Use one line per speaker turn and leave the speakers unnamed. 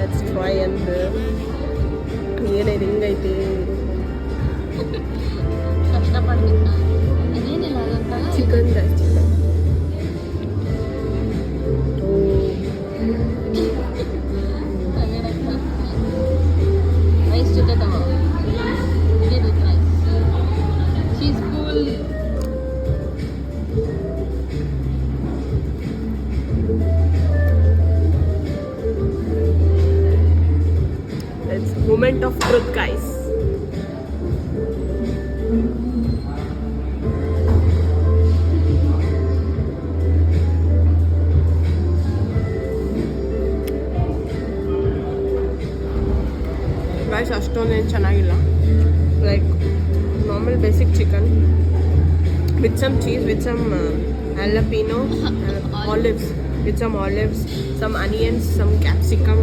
let's try ಅಂದ ಏನೇನು ಹಿಂಗೈತಿ
ಕಷ್ಟಪಡ್ತೀನಿ ನಾನು ಏನಿಲ್ಲ ಅದಂತಾಗ
ಚಿಕನ್
ರೈಸ್ ಜೊತೆ ತಗೋ ಇದು rice cheese full
it's moment of truth guys guys ಅಷ್ಟೊಂದೇನು ಚೆನ್ನಾಗಿಲ್ಲ like normal basic chicken with some cheese with some jalapeno olives with some olives some onions some capsicum